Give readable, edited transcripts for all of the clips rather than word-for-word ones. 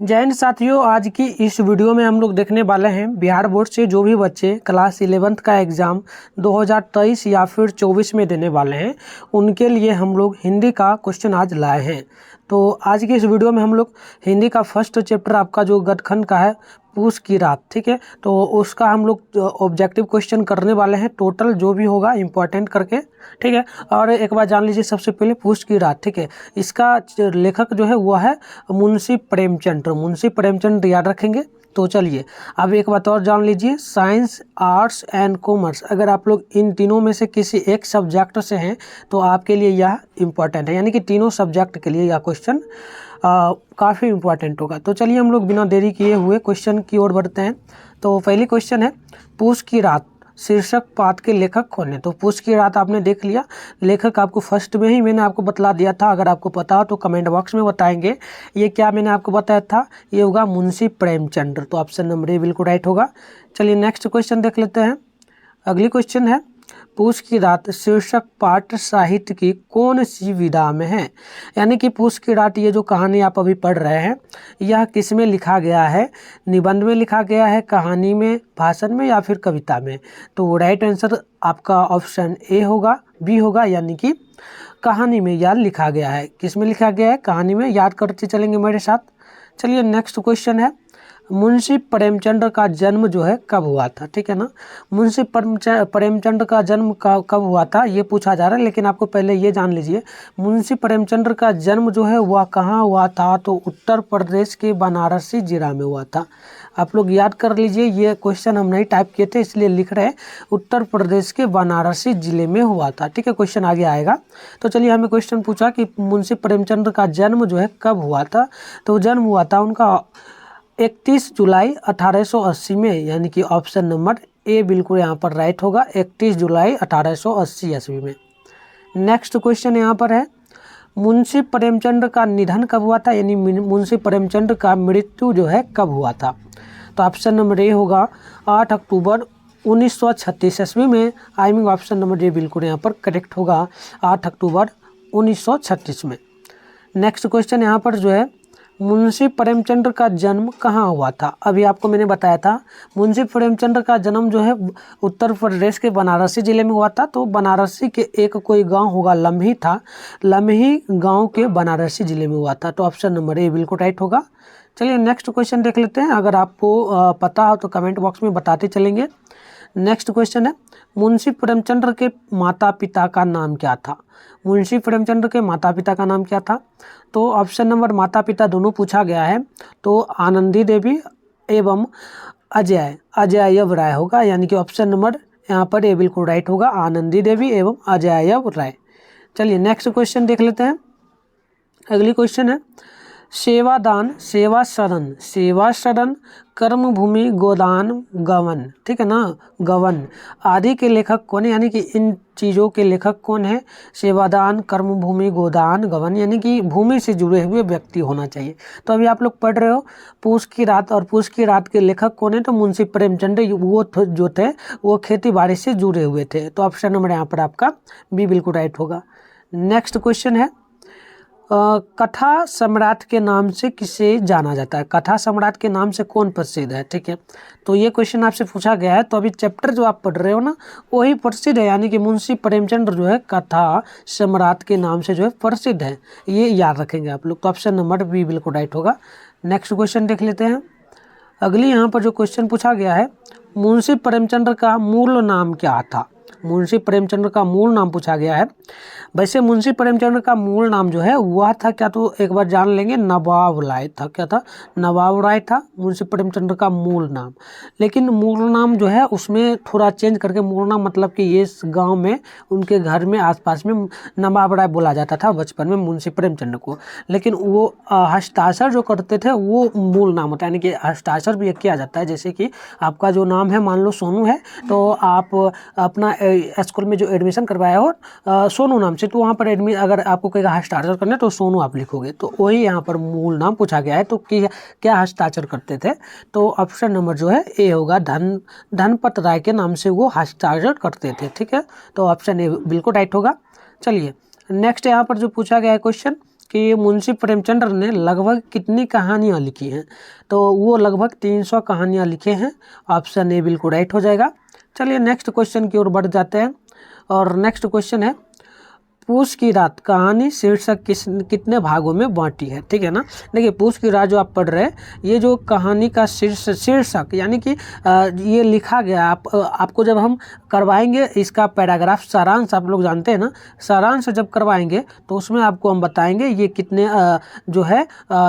जय हिंद साथियों, आज की इस वीडियो में हम लोग देखने वाले हैं बिहार बोर्ड से जो भी बच्चे क्लास 11th का एग्ज़ाम 2023 या फिर 24 में देने वाले हैं उनके लिए हम लोग हिंदी का क्वेश्चन आज लाए हैं। तो आज की इस वीडियो में हम लोग हिंदी का फर्स्ट चैप्टर आपका जो गद्यखंड का है पूस की रात, ठीक है, तो उसका हम लोग ऑब्जेक्टिव क्वेश्चन करने वाले हैं टोटल जो भी होगा इम्पोर्टेंट करके, ठीक है। और एक बार जान लीजिए सबसे पहले पूस की रात, ठीक है, इसका लेखक जो है वह है मुंशी प्रेमचंद। मुंशी प्रेमचंद याद रखेंगे। तो चलिए अब एक बात और जान लीजिए, साइंस, आर्ट्स एंड कॉमर्स, अगर आप लोग इन तीनों में से किसी एक सब्जेक्ट से हैं तो आपके लिए यह इम्पोर्टेंट है, यानी कि तीनों सब्जेक्ट के लिए यह क्वेश्चन काफ़ी इम्पोर्टेंट होगा। तो चलिए हम लोग बिना देरी किए हुए क्वेश्चन की ओर बढ़ते हैं। तो पहली क्वेश्चन है, पूस की रात शीर्षक पाठ के लेखक कौन है। तो पूस की रात आपने देख लिया, लेखक आपको फर्स्ट में ही मैंने आपको बतला दिया था, अगर आपको पता हो तो कमेंट बॉक्स में बताएंगे। ये क्या मैंने आपको बताया था, ये होगा मुंशी प्रेमचंद। तो ऑप्शन नंबर ए बिल्कुल राइट होगा। चलिए नेक्स्ट क्वेश्चन देख लेते हैं। अगली क्वेश्चन है, पूस की रात शीर्षक पाठ साहित्य की कौन सी विधा में है। यानी कि पूस की रात ये जो कहानी आप अभी पढ़ रहे हैं यह किस में लिखा गया है, निबंध में लिखा गया है, कहानी में, भाषण में या फिर कविता में। तो राइट आंसर आपका ऑप्शन ए होगा, बी होगा, यानी कि कहानी में यह लिखा गया है। किस में लिखा गया है, कहानी में। याद करते चलेंगे मेरे साथ। चलिए नेक्स्ट क्वेश्चन है, मुंशी प्रेमचंद का जन्म जो है कब हुआ था, ठीक है ना। मुंशी प्रेमचंद का जन्म कब हुआ था ये पूछा जा रहा है, लेकिन आपको पहले ये जान लीजिए मुंशी प्रेमचंद का जन्म जो है वह कहाँ हुआ था। तो उत्तर प्रदेश के बनारसी जिला में हुआ था। आप लोग याद कर लीजिए, ये क्वेश्चन हम नहीं टाइप किए थे इसलिए लिख रहे हैं, उत्तर प्रदेश के बनारसी जिले में हुआ था, ठीक है। क्वेश्चन आगे आएगा। तो चलिए हमें क्वेश्चन पूछा कि मुंशी प्रेमचंद का जन्म जो है कब हुआ था। तो जन्म हुआ था उनका 31 जुलाई 1880 में, यानी कि ऑप्शन नंबर ए बिल्कुल यहाँ पर राइट होगा, 31 जुलाई 1880 ईस्वी में। नेक्स्ट क्वेश्चन यहाँ पर है, मुंशी प्रेमचंद का निधन कब हुआ था, यानी मुंशी प्रेमचंद का मृत्यु जो है कब हुआ था। तो ऑप्शन नंबर ए होगा 8 अक्टूबर 1936 ईस्वी में। I mean option number A बिल्कुल यहाँ पर करेक्ट होगा, 8 अक्टूबर 1936 में। नेक्स्ट क्वेश्चन यहाँ पर जो है, मुंशी प्रेमचंद का जन्म कहाँ हुआ था। अभी आपको मैंने बताया था मुंशी प्रेमचंद का जन्म जो है उत्तर प्रदेश के बनारसी जिले में हुआ था। तो बनारसी के एक कोई गांव होगा, लम्ही था, लम्ही गांव के बनारसी जिले में हुआ था। तो ऑप्शन नंबर ए बिल्कुल राइट होगा। चलिए नेक्स्ट क्वेश्चन देख लेते हैं, अगर आपको पता हो तो कमेंट बॉक्स में बताते चलेंगे। नेक्स्ट क्वेश्चन है, मुंशी प्रेमचंद के माता पिता का नाम क्या था। मुंशी प्रेमचंद के माता पिता का नाम क्या था। तो ऑप्शन नंबर माता पिता दोनों पूछा गया है, तो आनंदी देवी एवं अजय राय होगा, यानी कि ऑप्शन नंबर यहाँ पर ए बिल्कुल राइट होगा, आनंदी देवी एवं अजय राय। चलिए नेक्स्ट क्वेश्चन देख लेते हैं। अगली क्वेश्चन है, सेवादान, सेवा सदन, कर्मभूमि, गोदान, गवन, ठीक है ना, गवन आदि के लेखक कौन है। यानी कि इन चीज़ों के लेखक कौन है, सेवादान, कर्मभूमि, गोदान, गवन, यानी कि भूमि से जुड़े हुए व्यक्ति होना चाहिए। तो अभी आप लोग पढ़ रहे हो पूस की रात, और पूस की रात के लेखक कौन है, तो मुंशी प्रेमचंद वो जो थे वो खेती बाड़ी से जुड़े हुए थे। तो ऑप्शन नंबर यहाँ पर आपका बी बिल्कुल राइट होगा। नेक्स्ट क्वेश्चन है, कथा सम्राट के नाम से किसे जाना जाता है। कथा सम्राट के नाम से कौन प्रसिद्ध है, ठीक है। तो ये क्वेश्चन आपसे पूछा गया है, तो अभी चैप्टर जो आप पढ़ रहे हो ना वही प्रसिद्ध है, यानी कि मुंशी प्रेमचंद जो है कथा सम्राट के नाम से जो है प्रसिद्ध है, ये याद रखेंगे आप लोग। तो ऑप्शन नंबर बी बिल्कुल राइट होगा। नेक्स्ट क्वेश्चन देख लेते हैं। अगली यहाँ पर जो क्वेश्चन पूछा गया है, मुंशी प्रेमचंद का मूल नाम क्या था। मुंशी प्रेमचंद का मूल नाम पूछा गया है। वैसे मुंशी प्रेमचंद का मूल नाम जो है वह था क्या, तो एक बार जान लेंगे, नवाब राय था। क्या था, नवाब राय था मुंशी प्रेमचंद का मूल नाम। लेकिन मूल नाम जो है उसमें थोड़ा चेंज करके मूल नाम, मतलब कि ये गांव में उनके घर में आसपास में नवाब राय बोला जाता था बचपन में मुंशी प्रेमचंद को। लेकिन वो हस्ताक्षर जो करते थे वो मूल नाम होता है, यानी कि हस्ताक्षर भी किया जाता है। जैसे कि आपका जो नाम है मान लो सोनू है, तो आप अपना स्कूल में जो एडमिशन करवाया हो सोनू नाम से, तो वहाँ पर अगर आपको कहेगा हस्ताक्षर करना तो सोनू आप लिखोगे। तो वही यहाँ पर मूल नाम पूछा गया है। तो क्या हस्ताक्षर करते थे, तो ऑप्शन नंबर जो है ए होगा, धनपत राय के नाम से वो हस्ताक्षर करते थे, ठीक है। तो ऑप्शन ए बिल्कुल राइट होगा। चलिए नेक्स्ट यहाँ पर जो पूछा गया है क्वेश्चन, कि मुंशी प्रेमचंद ने लगभग कितनी कहानियाँ लिखी हैं, तो वो लगभग 300 कहानियाँ लिखे हैं। ऑप्शन ए बिल्कुल राइट हो जाएगा। चलिए नेक्स्ट क्वेश्चन की ओर बढ़ जाते हैं, और नेक्स्ट क्वेश्चन है पूस की रात कहानी शीर्षक कितने भागों में बांटी है। ठीक है ना। देखिए पूस की रात जो आप पढ़ रहे हैं, ये जो कहानी का शीर्षक यानी कि ये लिखा गया आपको जब हम करवाएंगे इसका पैराग्राफ सारांश, आप लोग जानते हैं ना, सारांश जब करवाएंगे तो उसमें आपको हम बताएंगे ये कितने जो है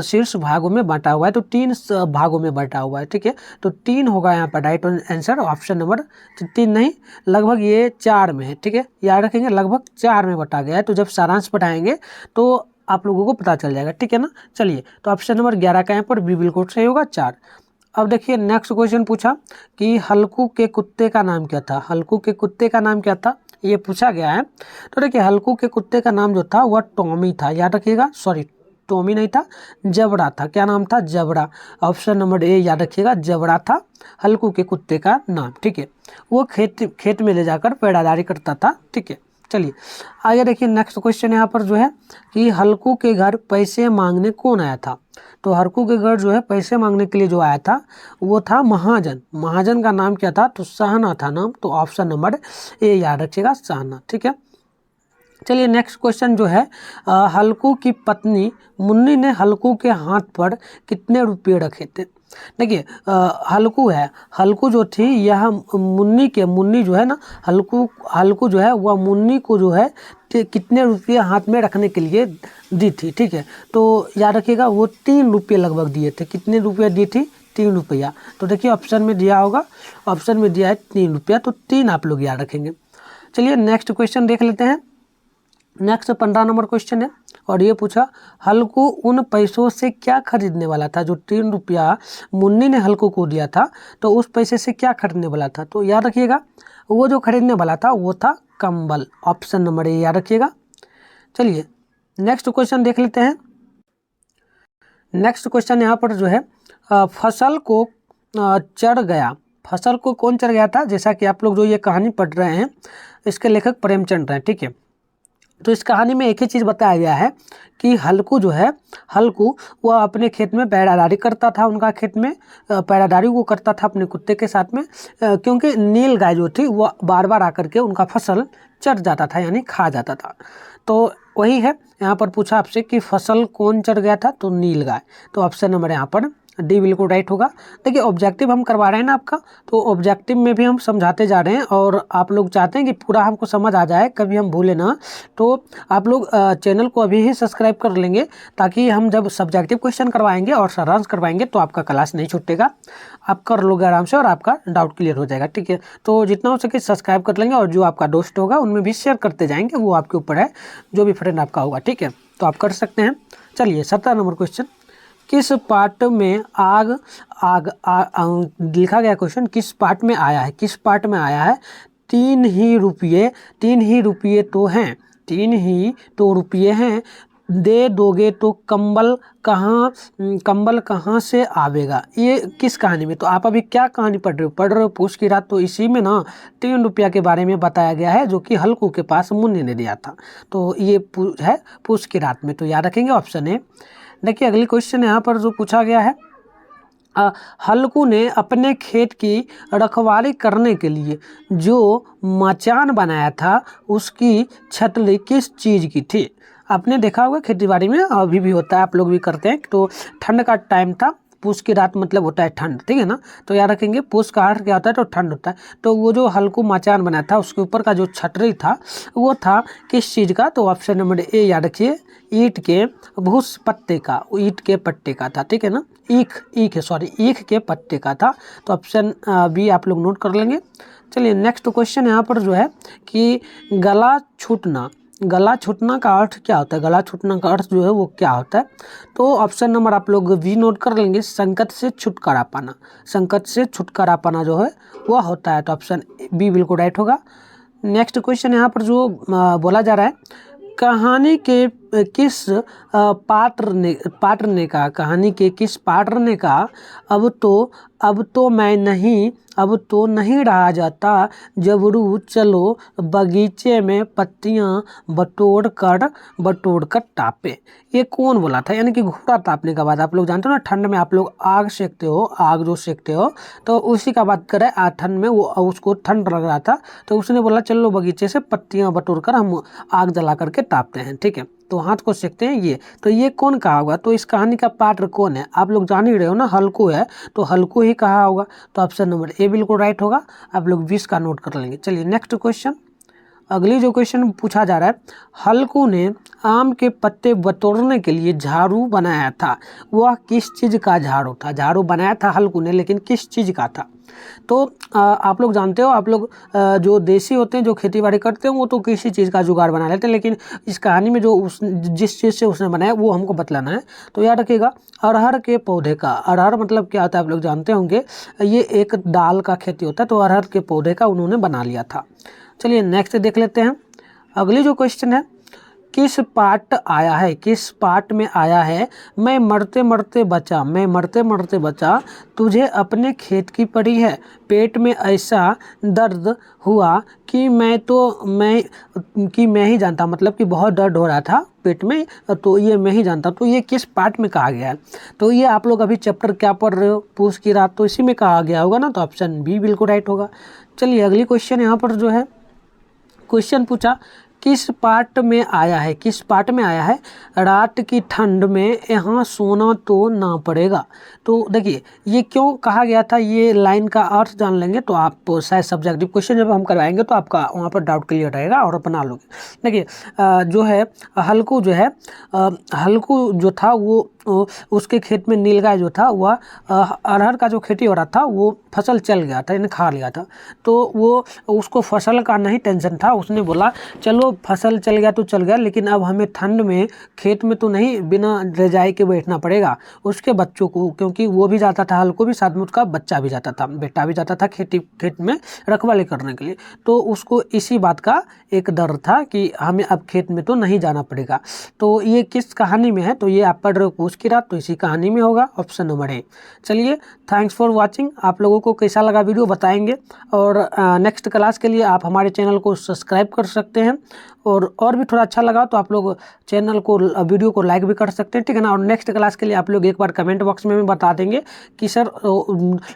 शीर्ष भागों में बांटा हुआ है। तो 3 भागों में बांटा हुआ है। ठीक है, तो 3 होगा यहाँ पर राइट आंसर, ऑप्शन नंबर 3 नहीं, लगभग ये 4 में है। ठीक है, याद रखेंगे लगभग 4 में बटा गया है। तो जब सारांश पढ़ाएंगे तो आप लोगों को पता चल जाएगा। ठीक है ना। चलिए, तो ऑप्शन नंबर 11 का यहाँ पर बी बिल्कुल सही होगा, 4। अब देखिए नेक्स्ट क्वेश्चन पूछा कि हल्कू के कुत्ते का नाम क्या था। हल्कू के कुत्ते का नाम क्या था, ये पूछा गया है। तो देखिए हल्कू के कुत्ते का नाम जो था वह टॉमी था। याद रखिएगा, सॉरी टॉमी नहीं था, जबड़ा था। क्या नाम था, जबड़ा। ऑप्शन नंबर ए याद रखिएगा, जबड़ा था हल्कू के कुत्ते का नाम। ठीक है, वो खेत में ले जाकर पैदावारी करता था। ठीक है, चलिए आगे देखिए नेक्स्ट क्वेश्चन यहाँ पर जो है कि हल्कू के घर पैसे मांगने कौन आया था। तो हल्कू के घर जो है पैसे मांगने के लिए जो आया था वो था महाजन। महाजन का नाम क्या था, तो शाहना था नाम। तो ऑप्शन नंबर ए याद रखिएगा, शाहना। ठीक है, चलिए नेक्स्ट क्वेश्चन जो है हल्कू की पत्नी मुन्नी ने हल्कू के हाथ पर कितने रुपये रखे थे। देखिए हल्कू है, हल्कू जो थी यह मुन्नी जो है ना, हल्कू जो है वह मुन्नी को जो है कितने रुपये हाथ में रखने के लिए दी थी। ठीक है, तो याद रखिएगा वो 3 रुपये लगभग दिए थे। कितने रुपये दी थी, 3 रुपया। तो देखिए ऑप्शन में दिया होगा, ऑप्शन में दिया है 3 रुपया, तो 3 आप लोग याद रखेंगे। चलिए नेक्स्ट क्वेश्चन देख लेते हैं। नेक्स्ट 15 नंबर क्वेश्चन है, और ये पूछा हल्कू उन पैसों से क्या खरीदने वाला था। जो 3 रुपया मुन्नी ने हल्कू को दिया था, तो उस पैसे से क्या खरीदने वाला था। तो याद रखिएगा वो जो खरीदने वाला था वो था कंबल। ऑप्शन नंबर ए याद रखिएगा। चलिए नेक्स्ट क्वेश्चन देख लेते हैं। नेक्स्ट क्वेश्चन यहाँ पर जो है फसल को चढ़ गया, फसल को कौन चढ़ गया था। जैसा कि आप लोग जो ये कहानी पढ़ रहे हैं, इसके लेखक प्रेमचंद हैं। ठीक है, तो इस कहानी में एक ही चीज़ बताया गया है कि हल्कू जो है, हल्कू वह अपने खेत में पैदावारी करता था। उनका खेत में पैदावारी वो करता था अपने कुत्ते के साथ में, क्योंकि नील गाय जो थी वो बार बार आकर के उनका फसल चढ़ जाता था, यानी खा जाता था। तो वही है, यहाँ पर पूछा आपसे कि फसल कौन चढ़ गया था, तो नील गाय। तो ऑप्शन नंबर यहाँ पर डी बिल्कुल राइट होगा। देखिए ऑब्जेक्टिव हम करवा रहे हैं ना आपका, तो ऑब्जेक्टिव में भी हम समझाते जा रहे हैं, और आप लोग चाहते हैं कि पूरा हमको समझ आ जाए, कभी हम भूले ना। तो आप लोग चैनल को अभी ही सब्सक्राइब कर लेंगे, ताकि हम जब सब्जेक्टिव क्वेश्चन करवाएंगे और सारांश करवाएंगे तो आपका क्लास नहीं छूटेगा, आप कर लोगे आराम से और आपका डाउट क्लियर हो जाएगा। ठीक है, तो जितना हो सके सब्सक्राइब कर लेंगे, और जो आपका दोस्त होगा उनमें भी शेयर करते जाएंगे, वो आपके ऊपर है, जो भी फ्रेंड आपका होगा। ठीक है, तो आप कर सकते हैं। चलिए 17 नंबर क्वेश्चन, किस पार्ट में लिखा गया क्वेश्चन किस पार्ट में आया है, किस पार्ट में आया है। 3 ही रुपये तो हैं, 3 ही तो रुपये हैं, दे दोगे तो कंबल कहाँ से आवेगा। ये किस कहानी में, तो आप अभी क्या कहानी पढ़ रहे हो पूस की रात। तो इसी में ना 3 रुपया के बारे में बताया गया है, जो कि हल्कू के पास मुन्नी ने दिया था। तो ये है पूस की रात में, तो याद रखेंगे ऑप्शन ए। देखिए अगली क्वेश्चन यहाँ पर जो पूछा गया है, हल्कू ने अपने खेत की रखवाली करने के लिए जो मचान बनाया था उसकी छतरी किस चीज़ की थी। आपने देखा होगा खेती बाड़ी में अभी भी होता है, आप लोग भी करते हैं। तो ठंड का टाइम था, पूस की रात मतलब होता है ठंड। ठीक है ना, तो याद रखेंगे पूस का अर्थ क्या होता है, तो ठंड होता है। तो वो जो हल्कू मचान बनाया था उसके ऊपर का जो छतरी था वो था किस चीज़ का। तो ऑप्शन नंबर ए याद रखिए, ईंट के भूस पत्ते का, ईंट के पत्ते का था। ठीक है ना, ईख के पत्ते का था। तो ऑप्शन बी आप लोग नोट कर लेंगे। चलिए नेक्स्ट क्वेश्चन यहाँ पर जो है कि गला छूटना का अर्थ क्या होता है। गला छूटना का अर्थ जो है वो क्या होता है। तो ऑप्शन नंबर आप लोग बी नोट कर लेंगे, संकट से छुटकारा पाना। संकट से छुटकारा पाना जो है वह होता है। तो ऑप्शन बी बिल्कुल राइट होगा। नेक्स्ट क्वेश्चन यहाँ पर जो बोला जा रहा है, कहानी के पात्र ने कहा, कहानी के किस पात्र ने कहा, अब तो नहीं रहा जाता, जबरू चलो बगीचे में पत्तियां बटोर कर तापे। ये कौन बोला था? यानी कि घोड़ा तापने का बाद, आप लोग जानते हो ना ठंड में आप लोग आग सेकते हो, आग जो सेकते हो, तो उसी का बात करें। ठंड में वो उसको ठंड लग रहा था, तो उसने बोला चलो बगीचे से पत्तियां बटोर कर हम आग जला करके तापते हैं, ठीक है, तो हाथ को सेकते हैं ये। तो ये कौन कहा होगा? तो इस कहानी का पात्र कौन है? आप लोग जान ही रहे हो ना, हल्कू है, तो हल्कू ही कहा होगा। तो ऑप्शन नंबर ए बिल्कुल राइट होगा। आप लोग 20 का नोट कर लेंगे। चलिए नेक्स्ट क्वेश्चन, अगली जो क्वेश्चन पूछा जा रहा है, हल्कू ने आम के पत्ते बटोरने के लिए झाड़ू बनाया था, वह किस चीज़ का झाड़ू था? झाड़ू बनाया था हल्कू ने, लेकिन किस चीज़ का था? तो आप लोग जानते हो, आप लोग जो देसी होते हैं, जो खेती बाड़ी करते हैं, वो तो किसी चीज़ का जुगाड़ बना लेते हैं, लेकिन इस कहानी में जो जिस चीज़ से उसने बनाया वो हमको बतलाना है। तो याद रखिएगा, अरहर के पौधे का, अरहर मतलब क्या होता है आप लोग जानते होंगे, ये एक दाल का खेती होता है, तो अरहर के पौधे का उन्होंने बना लिया था। चलिए नेक्स्ट देख लेते हैं। अगली जो क्वेश्चन है, किस पार्ट में आया है, मैं मरते मरते बचा, तुझे अपने खेत की पड़ी है, पेट में ऐसा दर्द हुआ कि मैं ही जानता, मतलब कि बहुत दर्द हो रहा था पेट में, तो ये मैं ही जानता। तो ये किस पार्ट में कहा गया है? तो ये आप लोग अभी चैप्टर क्या पढ़ रहे हो, पूछ की रात, तो इसी में कहा गया होगा ना, तो ऑप्शन बी बिल्कुल राइट होगा। चलिए अगली क्वेश्चन यहाँ पर जो है, क्वेश्चन पूछा किस पार्ट में आया है, रात की ठंड में यहाँ सोना तो ना पड़ेगा। तो देखिए ये क्यों कहा गया था, ये लाइन का अर्थ जान लेंगे तो आप शायद सब्जेक्टिव क्वेश्चन जब हम करवाएंगे तो आपका वहाँ पर डाउट क्लियर रहेगा और बना लोगे। देखिए जो है हल्कू जो था वो उसके खेत में नीलगाय जो था वह अरहर का जो खेती हो रहा था वो फसल चल गया था, यानी खा लिया था। तो वो उसको फसल का नहीं टेंशन था, उसने बोला चलो फसल चल गया तो चल गया, लेकिन अब हमें ठंड में खेत में तो नहीं बिना रजाई के बैठना पड़ेगा। उसके बच्चों को, क्योंकि वो भी जाता था हल्कू भी, साथ में उसका बच्चा भी जाता था, बेटा भी जाता था खेत में रखवाली करने के लिए, तो उसको इसी बात का एक डर था कि हमें अब खेत में तो नहीं जाना पड़ेगा। तो ये किस कहानी में है? तो ये आप पढ़ रहे हो पूछ की रात, तो इसी कहानी में होगा, ऑप्शन नंबर ए। चलिए थैंक्स फॉर वाचिंग। आप लोगों को कैसा लगा वीडियो बताएंगे, और नेक्स्ट क्लास के लिए आप हमारे चैनल को सब्सक्राइब कर सकते हैं, और भी थोड़ा अच्छा लगा तो आप लोग चैनल को, वीडियो को लाइक भी कर सकते हैं, ठीक है ना। और नेक्स्ट क्लास के लिए आप लोग एक बार कमेंट बॉक्स में भी बता देंगे कि सर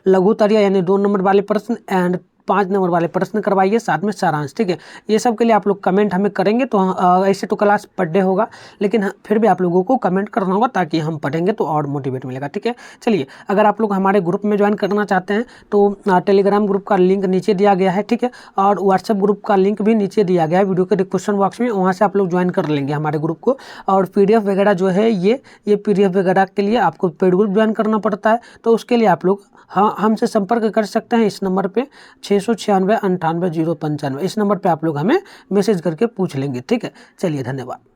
लघुतरिया यानी 2 नंबर वाले प्रश्न एंड 5 नंबर वाले प्रश्न करवाइए, साथ में सारांश, ठीक है। ये सब के लिए आप लोग कमेंट हमें करेंगे, तो ऐसे तो क्लास पर डे होगा, लेकिन फिर भी आप लोगों को कमेंट करना होगा ताकि हम पढ़ेंगे तो और मोटिवेट मिलेगा, ठीक है। चलिए अगर आप लोग हमारे ग्रुप में ज्वाइन करना चाहते हैं तो टेलीग्राम ग्रुप का लिंक नीचे दिया गया है, ठीक है, और व्हाट्सएप ग्रुप का लिंक भी नीचे दिया गया है वीडियो के डिस्क्रिप्शन बॉक्स में, वहाँ से आप लोग ज्वाइन कर लेंगे हमारे ग्रुप को। और PDF वगैरह जो है ये PDF वगैरह के लिए आपको पेड ग्रुप ज्वाइन करना पड़ता है, तो उसके लिए आप लोग हमसे संपर्क कर सकते हैं इस नंबर पे 696 98 095। इस नंबर पे आप लोग हमें मैसेज करके पूछ लेंगे, ठीक है। चलिए धन्यवाद।